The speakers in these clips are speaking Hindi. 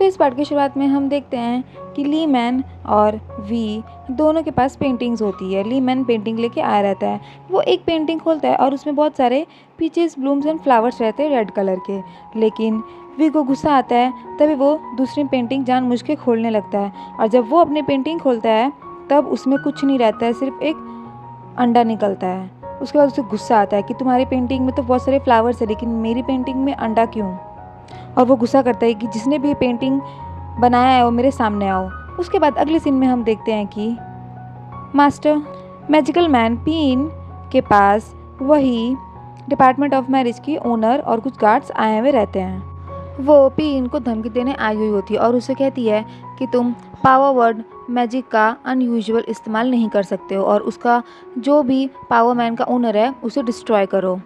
तो इस पार्ट की शुरुआत में हम देखते हैं कि ली मैन और वी दोनों के पास पेंटिंग्स होती है। ली मैन पेंटिंग लेके आया रहता है। वो एक पेंटिंग खोलता है और उसमें बहुत सारे पीचेस, ब्लूम्स एंड फ्लावर्स रहते हैं रेड कलर के। लेकिन वी को गुस्सा आता है, तभी वो दूसरी पेंटिंग जानबूझ के खोलने लगता है। और जब वो अपनी पेंटिंग खोलता है तब उसमें कुछ नहीं रहता है, सिर्फ एक अंडा निकलता है। उसके बाद उसे गुस्सा आता है कि तुम्हारी पेंटिंग में तो बहुत सारे फ्लावर्स है, लेकिन मेरी पेंटिंग में अंडा क्यों? और वो गुस्सा करता है कि जिसने भी पेंटिंग बनाया है वो मेरे सामने आओ। उसके बाद अगले सीन में हम देखते हैं कि मास्टर मैजिकल मैन पीन के पास वही डिपार्टमेंट ऑफ मैरिज की ओनर और कुछ गार्ड्स आए हुए रहते हैं। वो पीन को धमकी देने आई हुई होती है और उसे कहती है कि तुम पावर वर्ड मैजिक का अनयूजुअल इस्तेमाल नहीं कर सकते हो और उसका जो भी पावर मैन का ओनर है उसे डिस्ट्रॉय करो,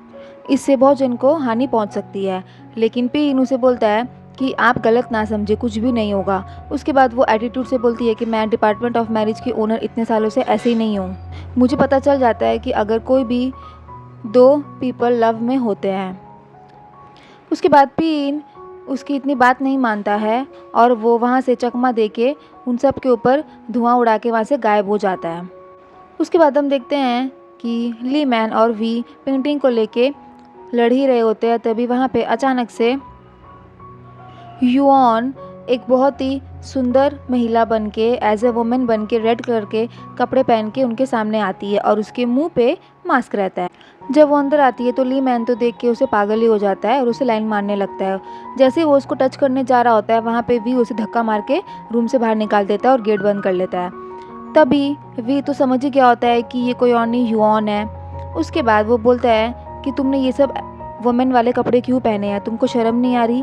इससे बहुत जन को हानि पहुंच सकती है। लेकिन पीन उसे बोलता है कि आप गलत ना समझे, कुछ भी नहीं होगा। उसके बाद वो एटीट्यूड से बोलती है कि मैं डिपार्टमेंट ऑफ मैरिज की ओनर इतने सालों से ऐसे ही नहीं हूँ। मुझे पता चल जाता है कि अगर कोई भी दो पीपल लव में होते हैं। उसके बाद पीन उसकी इतनी बात नहीं मानता है और वो वहाँ से चकमा दे के उन सब के ऊपर धुआं उड़ा के वहाँ से गायब हो जाता है। उसके बाद हम देखते हैं कि ली मैन और वी पेंटिंग को लेके लड़ ही रहे होते हैं। तभी वहाँ पे अचानक से युआन एक बहुत ही सुंदर महिला बन के, एज ए वुमेन बन के, रेड कलर के कपड़े पहन के उनके सामने आती है और उसके मुंह पे मास्क रहता है। जब वो अंदर आती है तो ली मैन तो देख के उसे पागल ही हो जाता है और उसे लाइन मारने लगता है। जैसे ही वो उसको टच करने जा रहा होता है वहाँ पे वी उसे धक्का मार के रूम से बाहर निकाल देता है और गेट बंद कर लेता है। तभी वी तो समझ ही गया होता है कि ये कोई और नहीं युआन है। उसके बाद वो बोलता है कि तुमने ये सब वुमेन वाले कपड़े क्यों पहने हैं, तुमको शर्म नहीं आ रही?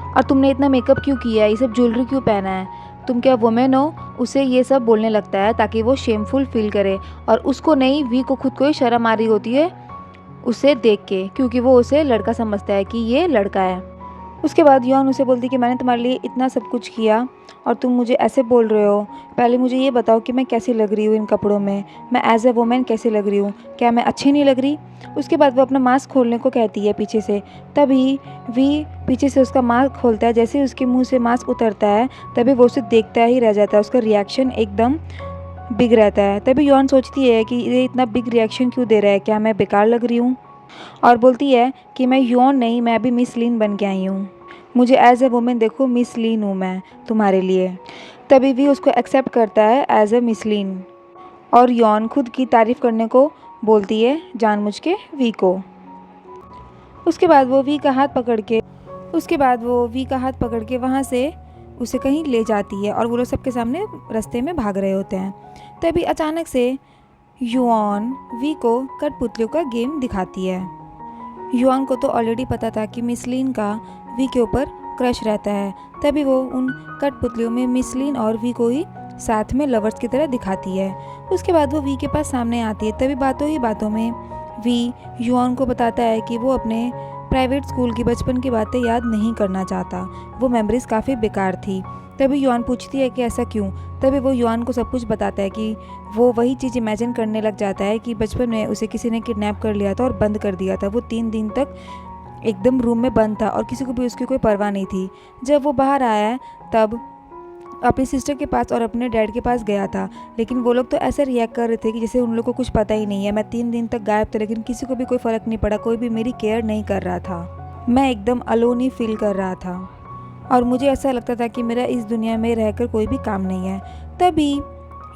और तुमने इतना मेकअप क्यों किया है, ये सब ज्वेलरी क्यों पहना है, तुम क्या वुमेन हो? उसे ये सब बोलने लगता है ताकि वो शेमफुल फील करे। और उसको नहीं, वी को खुद को ही शर्म आ रही होती है उसे देख के, क्योंकि वो उसे लड़का समझता है कि ये लड़का है। उसके बाद युआन उसे बोलती कि मैंने तुम्हारे लिए इतना सब कुछ किया और तुम मुझे ऐसे बोल रहे हो। पहले मुझे ये बताओ कि मैं कैसी लग रही हूँ इन कपड़ों में, मैं एज ए वुमेन कैसी लग रही हूँ, क्या मैं अच्छी नहीं लग रही? उसके बाद वो अपना मास्क खोलने को कहती है पीछे से। तभी वी पीछे से उसका मास्क खोलता है। जैसे ही उसके मुंह से मास्क उतरता है तभी वो उसे देखता ही रह जाता है। उसका रिएक्शन एकदम बिग रहता है। तभी युआन सोचती है कि ये इतना बिग रिएक्शन क्यों दे रहा है, क्या मैं बेकार लग रही हूँ? और बोलती है कि मैं युआन नहीं, मैं अभी मिस लीन बन के आई हूँ, मुझे एज ए वुमेन देखो, मिस लीन हूँ मैं तुम्हारे लिए। तभी भी उसको एक्सेप्ट करता है एज ए मिस लीन और युआन खुद की तारीफ़ करने को बोलती है जानबूझ के वी को। उसके बाद वो वी का हाथ पकड़ के वहाँ से उसे कहीं ले जाती है और वो लोग सबके सामने रास्ते में भाग रहे होते हैं। तभी अचानक से युआन वी को कठपुतलियों का गेम दिखाती है। युआन को तो ऑलरेडी पता था कि मिस लीन का वी के ऊपर क्रश रहता है। तभी वो उन कठपुतलियों में मिस लीन और वी को ही साथ में लवर्स की तरह दिखाती है। उसके बाद वो वी के पास सामने आती है। तभी बातों ही बातों में वी युआन को बताता है कि वो अपने प्राइवेट स्कूल की बचपन की बातें याद नहीं करना चाहता, वो मेमोरीज काफ़ी बेकार थी। तभी युआन पूछती है कि ऐसा क्यों? तभी वो युआन को सब कुछ बताता है कि वो वही चीज़ इमेजिन करने लग जाता है कि बचपन में उसे किसी ने किडनैप कर लिया था और बंद कर दिया था। वो 3 दिन तक एकदम रूम में बंद था और किसी को भी उसकी कोई परवाह नहीं थी। जब वो बाहर आया तब अपनी सिस्टर के पास और अपने डैड के पास गया था, लेकिन वो लोग तो ऐसे रिएक्ट कर रहे थे कि जैसे उन लोग को कुछ पता ही नहीं है। मैं 3 दिन तक गायब था लेकिन किसी को भी कोई फ़र्क नहीं पड़ा, कोई भी मेरी केयर नहीं कर रहा था। मैं एकदम अलोन ही फील कर रहा था और मुझे ऐसा लगता था कि मेरा इस दुनिया में रहकर कोई भी काम नहीं है। तभी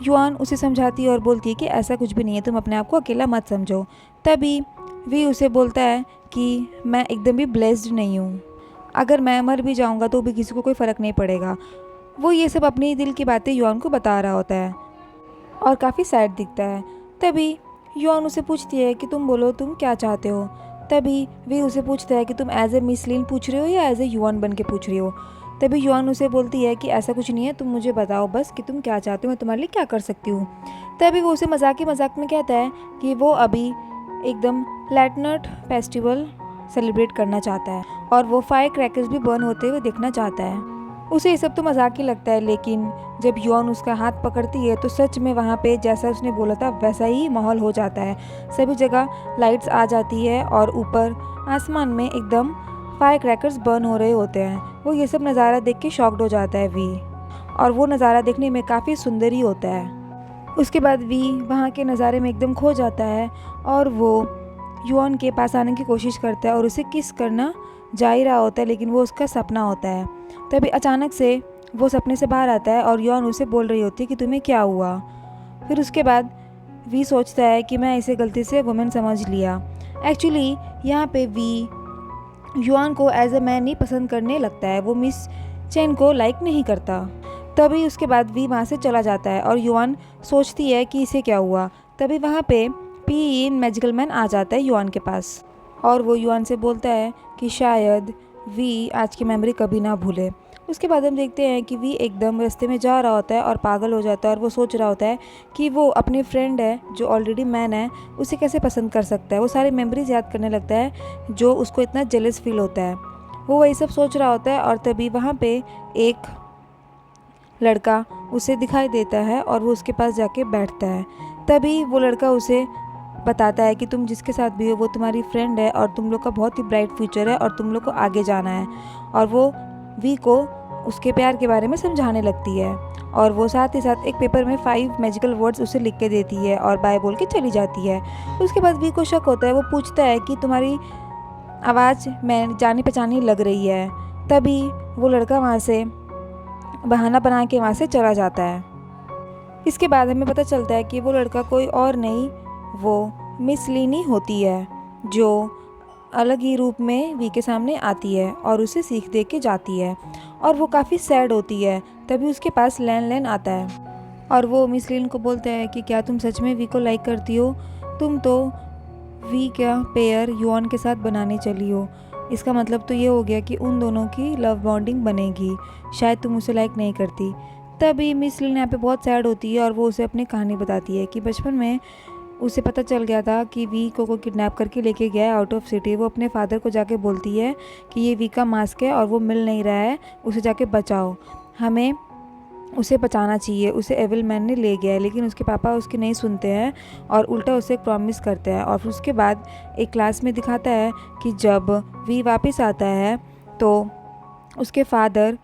युआन उसे समझाती है और बोलती है कि ऐसा कुछ भी नहीं है, तुम अपने आप को अकेला मत समझो। तभी वी उसे बोलता है कि मैं एकदम भी ब्लेस्ड नहीं हूँ, अगर मैं मर भी जाऊँगा तो भी किसी को कोई फ़र्क नहीं पड़ेगा। वो ये सब अपनी दिल की बातें युआन को बता रहा होता है और काफ़ी सैड दिखता है। तभी युआन उसे पूछती है कि तुम बोलो, तुम क्या चाहते हो? तभी वी उसे पूछता है कि तुम एज ए मिस लीन पूछ रहे हो या एज ए युआन बन के पूछ रही हो? तभी युआन उसे बोलती है कि ऐसा कुछ नहीं है, तुम मुझे बताओ बस कि तुम क्या चाहते हो, मैं तुम्हारे लिए क्या कर सकती हूँ। तभी वो उसे मजाक में कहता है कि वो अभी एकदम लैटनट फेस्टिवल सेलिब्रेट करना चाहता है और वो फायर क्रैकर्स भी बर्न होते हुए देखना चाहता है। उसे ये सब तो मजाक ही लगता है, लेकिन जब युआन उसका हाथ पकड़ती है तो सच में वहाँ पे जैसा उसने बोला था वैसा ही माहौल हो जाता है। सभी जगह लाइट्स आ जाती है और ऊपर आसमान में एकदम फायर क्रैकर्स बर्न हो रहे होते हैं। वो ये सब नज़ारा देख के शॉक्ड हो जाता है वी, और वो नज़ारा देखने में काफ़ी सुंदर ही होता है। उसके बाद वी वहाँ के नज़ारे में एकदम खो जाता है और वो युआन के पास आने की कोशिश करता है और उसे किस करना जा ही रहा होता है, लेकिन वो उसका सपना होता है। तभी अचानक से वो सपने से बाहर आता है और युआन उसे बोल रही होती है कि तुम्हें क्या हुआ। फिर उसके बाद वी सोचता है कि मैं इसे गलती से वुमेन समझ लिया। एक्चुअली यहाँ पे वी युआन को एज अ मैन ही पसंद करने लगता है, वो मिस चेन को लाइक नहीं करता। तभी उसके बाद वी वहाँ से चला जाता है और युआन सोचती है कि इसे क्या हुआ। तभी वहाँ पे पीइन मैजिकल मैन आ जाता है युआन के पास और वो युआन से बोलता है कि शायद वी आज की मेमोरी कभी ना भूले। उसके बाद हम देखते हैं कि वी एकदम रास्ते में जा रहा होता है और पागल हो जाता है और वो सोच रहा होता है कि वो अपनी फ्रेंड है जो ऑलरेडी मैन है, उसे कैसे पसंद कर सकता है। वो सारी मेमोरीज याद करने लगता है जो उसको इतना जेलस फील होता है। वो वही सब सोच रहा होता है और तभी वहाँ पे एक लड़का उसे दिखाई देता है और वो उसके पास जाके बैठता है। तभी वो लड़का उसे बताता है कि तुम जिसके साथ भी हो वो तुम्हारी फ्रेंड है और तुम लोग का बहुत ही ब्राइट फ्यूचर है और तुम लोग को आगे जाना है। और वो वी को उसके प्यार के बारे में समझाने लगती है और वो साथ ही साथ एक पेपर में 5 मैजिकल वर्ड्स उसे लिख के देती है और बाय बोल के चली जाती है। उसके बाद वी को शक होता है, वो पूछता है कि तुम्हारी आवाज़ में जानी पहचानी लग रही है। तभी वो लड़का वहाँ से बहाना बना के वहाँ से चला जाता है। इसके बाद हमें पता चलता है कि वो लड़का कोई और नहीं, वो मिस लीनी होती है जो अलग ही रूप में वी के सामने आती है और उसे सीख दे के जाती है और वो काफ़ी सैड होती है। तभी उसके पास लैन आता है और वो मिस लीन को बोलता है कि क्या तुम सच में वी को लाइक करती हो? तुम तो वी का पेयर युआन के साथ बनाने चली हो। इसका मतलब तो ये हो गया कि उन दोनों की लव बॉन्डिंग बनेगी, शायद तुम उसे लाइक नहीं करती। तभी मिस लीन यहाँ पे बहुत सैड होती है और वो उसे अपनी कहानी बताती है कि बचपन में उसे पता चल गया था कि वी को किडनैप करके लेके गया है आउट ऑफ सिटी। वो अपने फादर को जाके बोलती है कि ये वी का मास्क है और वो मिल नहीं रहा है, उसे जाके बचाओ, हमें उसे बचाना चाहिए। उसे एविल मैन ने ले गया है, लेकिन उसके पापा उसकी नहीं सुनते हैं और उल्टा उसे एक प्रॉमिस करते हैं। और फिर उसके बाद एक क्लास में दिखाता है कि जब वी वापस आता है तो उसके फादर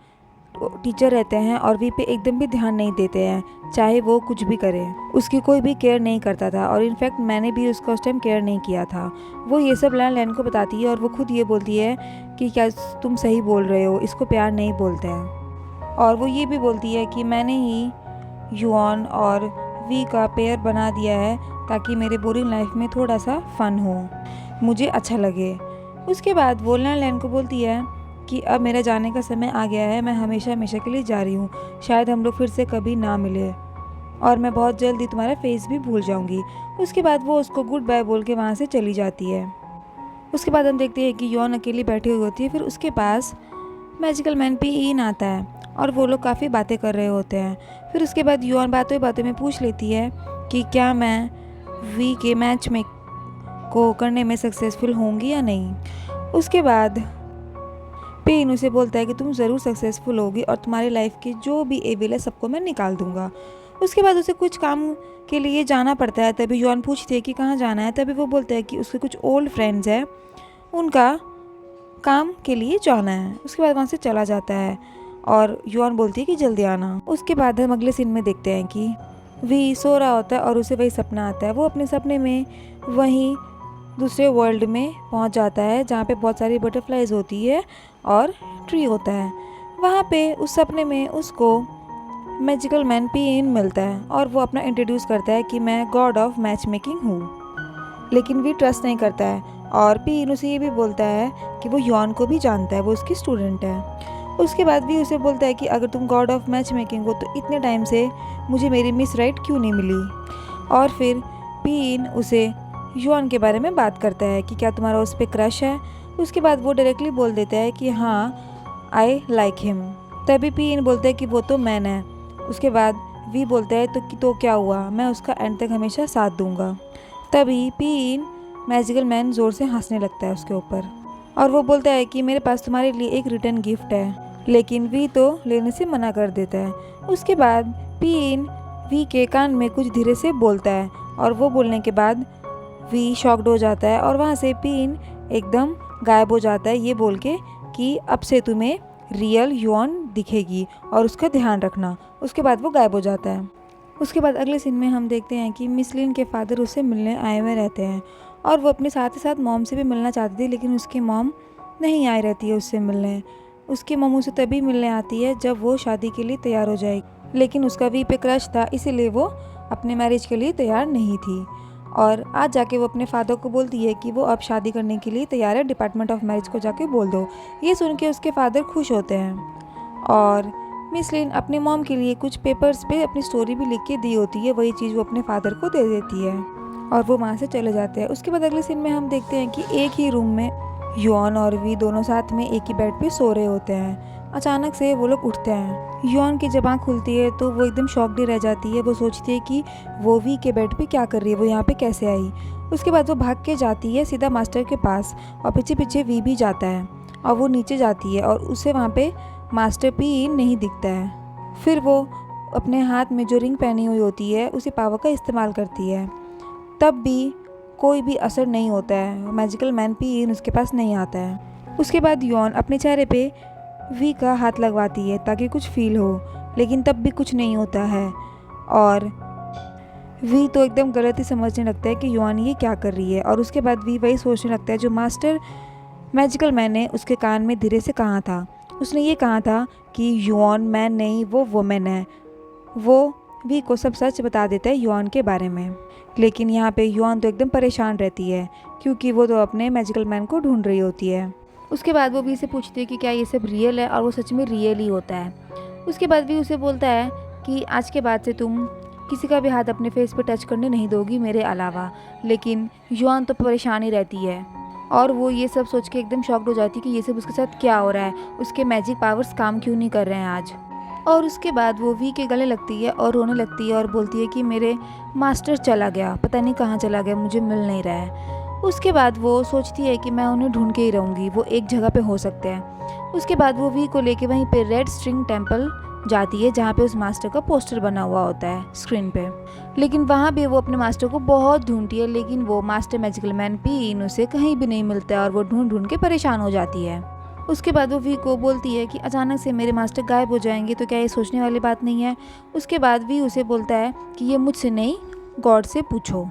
टीचर रहते हैं और वी पे एकदम भी ध्यान नहीं देते हैं, चाहे वो कुछ भी करे, उसकी कोई भी केयर नहीं करता था। और इनफैक्ट मैंने भी उसका उस टाइम केयर नहीं किया था। वो ये सब लैन को बताती है और वो खुद ये बोलती है कि क्या तुम सही बोल रहे हो, इसको प्यार नहीं बोलते हैं। और वो ये भी बोलती है कि मैंने ही युआन और वी का पेयर बना दिया है ताकि मेरे बोरिंग लाइफ में थोड़ा सा फ़न हो, मुझे अच्छा लगे। उसके बाद वो लैन को बोलती है कि अब मेरा जाने का समय आ गया है, मैं हमेशा हमेशा के लिए जा रही हूँ, शायद हम लोग फिर से कभी ना मिले और मैं बहुत जल्दी तुम्हारा फेस भी भूल जाऊँगी। उसके बाद वो उसको गुड बाय बोल के वहाँ से चली जाती है। उसके बाद हम देखते हैं कि युआन अकेली बैठी हुई होती है। फिर उसके पास मैजिकल मैन पीइन आता है और वो लोग काफ़ी बातें कर रहे होते हैं। फिर उसके बाद युआन बातों बातों में पूछ लेती है कि क्या मैं वी के मैच में को करने में सक्सेसफुल होंगी या नहीं। उसके बाद पेन उसे बोलता है कि तुम ज़रूर सक्सेसफुल होगी और तुम्हारी लाइफ की जो भी एविल है सबको मैं निकाल दूंगा। उसके बाद उसे कुछ काम के लिए जाना पड़ता है। तभी युआन पूछती है कि कहाँ जाना है। तभी वो बोलता है कि उसके कुछ ओल्ड फ्रेंड्स हैं, उनका काम के लिए जाना है। उसके बाद वहाँ से चला जाता है और युआन बोलती है कि जल्दी आना। उसके बाद हम अगले सीन में देखते हैं कि वी सो रहा होता है और उसे वही सपना आता है। वो अपने सपने में वहीं दूसरे वर्ल्ड में पहुंच जाता है जहाँ पे बहुत सारी बटरफ्लाइज होती है और ट्री होता है। वहाँ पे उस सपने में उसको मैजिकल मैन पीइन मिलता है और वो अपना इंट्रोड्यूस करता है कि मैं गॉड ऑफ मैच मेकिंग हूँ। लेकिन वी ट्रस्ट नहीं करता है और पीइन उसे ये भी बोलता है कि वो युआन को भी जानता है, वो उसकी स्टूडेंट है। उसके बाद भी उसे बोलता है कि अगर तुम गॉड ऑफ मैच मेकिंग हो तो इतने टाइम से मुझे मेरी मिस राइट क्यों नहीं मिली। और फिर पीइन उसे युआन के बारे में बात करता है कि क्या तुम्हारा उस पर क्रश है। उसके बाद वो डायरेक्टली बोल देता है कि हाँ आई लाइक हिम। तभी पीइन बोलता है कि वो तो मैन है। उसके बाद वी बोलता है तो क्या हुआ, मैं उसका एंड तक हमेशा साथ दूंगा। तभी पीइन मैजिकल मैन ज़ोर से हंसने लगता है उसके ऊपर और वो बोलता है कि मेरे पास तुम्हारे लिए एक रिटर्न गिफ्ट है। लेकिन वी तो लेने से मना कर देता है। उसके बाद पीइन वी के कान में कुछ धीरे से बोलता है और वो बोलने के बाद वी शॉक्ड हो जाता है और वहाँ से पीन एकदम गायब हो जाता है ये बोल के कि अब से तुम्हें रियल युआन दिखेगी और उसका ध्यान रखना। उसके बाद वो गायब हो जाता है। उसके बाद अगले सीन में हम देखते हैं कि मिस लिन के फादर उससे मिलने आए हुए रहते हैं और वो अपने साथ ही साथ मॉम से भी मिलना चाहती थी, लेकिन उसकी मॉम नहीं आई रहती है उससे मिलने। उसकी मॉम उसे तभी मिलने आती है जब वो शादी के लिए तैयार हो जाएगी, लेकिन उसका वी पे क्रश था, इसीलिए वो अपने मैरिज के लिए तैयार नहीं थी। और आज जाके वो अपने फादर को बोलती है कि वो अब शादी करने के लिए तैयार है, डिपार्टमेंट ऑफ मैरिज को जाके बोल दो। ये सुन के उसके फादर खुश होते हैं और मिस लिन अपने मॉम के लिए कुछ पेपर्स पे अपनी स्टोरी भी लिख के दी होती है, वही चीज़ वो अपने फादर को दे देती है और वो वहाँ से चले जाते हैं। उसके बाद अगले सीन में हम देखते हैं कि एक ही रूम में युआन और वी दोनों साथ में एक ही बेड पे सो रहे होते हैं। अचानक से वो लोग उठते हैं। युआन की जब आँख खुलती है तो वो एकदम शॉक्ड ही रह जाती है। वो सोचती है कि वो वी के बेड पे क्या कर रही है, वो यहाँ पे कैसे आई। उसके बाद वो भाग के जाती है सीधा मास्टर के पास और पीछे पीछे वी भी जाता है और वो नीचे जाती है और उसे वहाँ पे मास्टर पी नहीं दिखता है। फिर वो अपने हाथ में जो रिंग पहनी हुई होती है उसी पावर का इस्तेमाल करती है, तब भी कोई भी असर नहीं होता है। मैजिकल मैन पी उसके पास नहीं आता है। उसके बाद युआन अपने चेहरे पे वी का हाथ लगवाती है ताकि कुछ फील हो, लेकिन तब भी कुछ नहीं होता है और वी तो एकदम गलत ही समझने लगता है कि युआन ये क्या कर रही है। और उसके बाद वी वही सोचने लगता है जो मास्टर मैजिकल मैन ने उसके कान में धीरे से कहा था। उसने ये कहा था कि युआन मैन नहीं, वो वुमेन है। वो वी को सब सच बता देता है युआन के बारे में। लेकिन यहाँ पे युआन तो एकदम परेशान रहती है क्योंकि वो तो अपने मैजिकल मैन को ढूंढ रही होती है। उसके बाद वो वी से पूछती है कि क्या ये सब रियल है, और वो सच में रियल ही होता है। उसके बाद वी उसे बोलता है कि आज के बाद से तुम किसी का भी हाथ अपने फेस पे टच करने नहीं दोगी मेरे अलावा। लेकिन युआन तो परेशान ही रहती है और वो ये सब सोच के एकदम शॉक्ड हो जाती है कि ये सब उसके साथ क्या हो रहा है, उसके मैजिक पावर्स काम क्यों नहीं कर रहे हैं आज। और उसके बाद वो वी के गले लगती है और रोने लगती है और बोलती है कि मेरे मास्टर चला गया, पता नहीं कहाँ चला गया, मुझे मिल नहीं रहा है। उसके बाद वो सोचती है कि मैं उन्हें ढूंढ के ही रहूँगी, वो एक जगह पे हो सकते हैं। उसके बाद वो वी को लेके वहीं पे रेड स्ट्रिंग टेम्पल जाती है जहाँ पे उस मास्टर का पोस्टर बना हुआ होता है स्क्रीन पे। लेकिन वहाँ भी वो अपने मास्टर को बहुत ढूंढती है, लेकिन वो मास्टर मैजिकल मैन पीन उसे कहीं भी नहीं मिलता है और वो ढूंढ ढूंढ के परेशान हो जाती है। उसके बाद वो वी को बोलती है कि अचानक से मेरे मास्टर गायब हो जाएंगे तो क्या ये सोचने वाली बात नहीं है। उसके बाद वी उसे बोलता है कि ये मुझसे नहीं, गॉड से पूछो।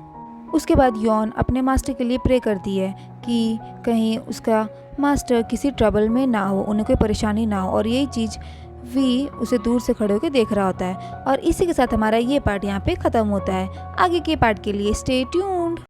उसके बाद युआन अपने मास्टर के लिए प्रे करती है कि कहीं उसका मास्टर किसी ट्रबल में ना हो, उन्हें कोई परेशानी ना हो। और यही चीज़ वी उसे दूर से खड़े होकर देख रहा होता है। और इसी के साथ हमारा ये पार्ट यहाँ पे ख़त्म होता है। आगे के पार्ट के लिए स्टे ट्यून्ड।